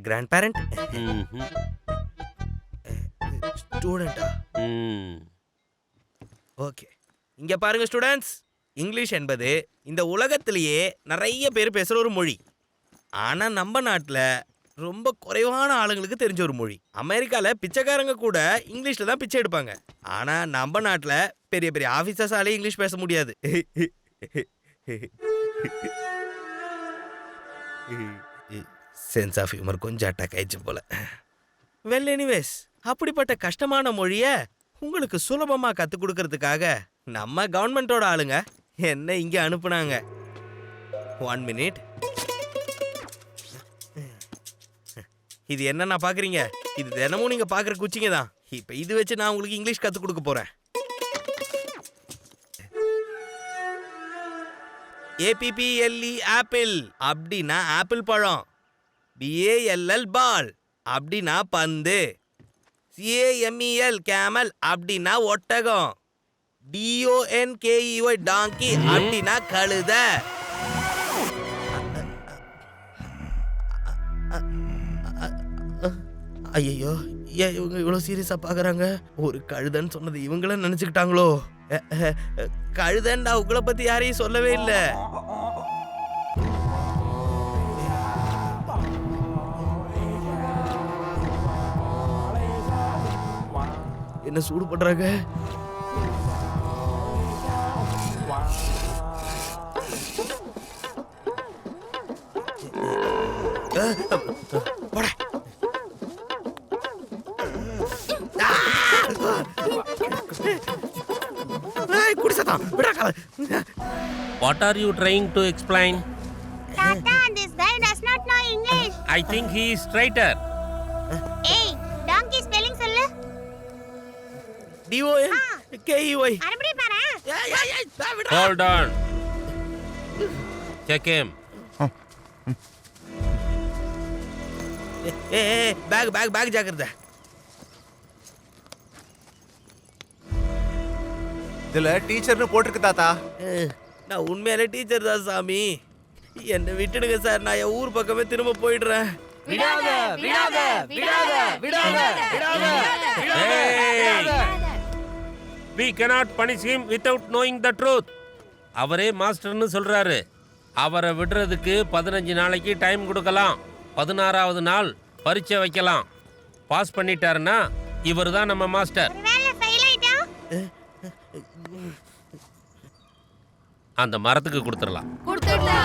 Grand parent. ஸ்டூடெண்டா? Okay, இங்க பாருங்க students, English என்பது இந்த உலகத்திலேயே நிறைய பேர் பேசுற ஒரு மொழி. ஆனா நம்ம நாட்டுல ரொம்ப குறைவான ஆளுங்களுக்கு தெரிஞ்ச ஒரு மொழி. அமெரிக்கால பிச்சைக்காரங்க கூட இங்கிலீஷ்ல தான் பிச்சை எடுப்பாங்க. ஆனா நம்ம நாட்டுல பெரிய பெரிய ஆபீசர்ஸாலே இங்கிலீஷ் பேச முடியாது. சென்ஸ் ஆஃப் ஹியூமர் கொஞ்சம் அட்டாக் ஆயிடுச்சு போல. வெல் எனிவேஸ், அப்படிப்பட்ட கஷ்டமான மொழிய உங்களுக்கு சுலபமா கத்து கொடுக்கறதுக்காக நம்ம கவர்மெண்டோட ஆளுங்க என்ன இங்க அனுப்புனாங்க. 1 மினிட். இது என்னன்னா பாக்குறீங்க? இது தினமும் நீங்க பாக்குற குச்சிங்க தான். இப்ப இது வச்சு நான் உங்களுக்கு இங்கிலீஷ் கத்து கொடுக்க போறேன். APPLE ஆப்பிள் அப்படின்னா ஆப்பிள் பழம். BALL பால் அப்படின்னா பந்து. CAMEL கேமல் அப்படின்னா ஒட்டகம். DONKEY டாங்கி அப்படின்னா கழுத. ஐயோ, ஏன் இவங்க இவ்வளவு சீரியஸா பாக்குறாங்க? ஒரு கழுதன்னு சொன்னது இவங்கள நினைச்சுக்கிட்டாங்களோ? கழுதன் உங்களை பத்தி யாரையும் சொல்லவே இல்லை. என்ன சூடு பண்றாங்க? What are you trying to explain? Tata, this guy does not know English. I think he is traitor. Hey, donkey spelling சொல்லு. DONKEY. மறுபடி பாரு. Hold on. Check him. Bag ஜாக்கிரதை. இதுல டீச்சர்னு போட்டிருக்கு தாத்தா. நான் உண்மையாலே டீச்சர் தான் சாமி. என்னை விட்டுடுங்க சார், நான் என் ஊர் பக்கமே திரும்ப போயிடுறேன். We cannot punish him without knowing the truth. அவரே மாஸ்டர்னு சொல்றாரு. அவரை விடுறதுக்கு 15 நாளைக்கு டைம் கொடுக்கலாம். 16வது நாள் பரீட்சை வைக்கலாம். பாஸ் பண்ணிட்டாருன்னா இவர் தான் நம்ம மாஸ்டர். ஒருவேளை ஃபெயில் ஆயிட்டா? அந்த மரத்துக்கு கொடுத்துடலாம். கொடுத்துடலாம்.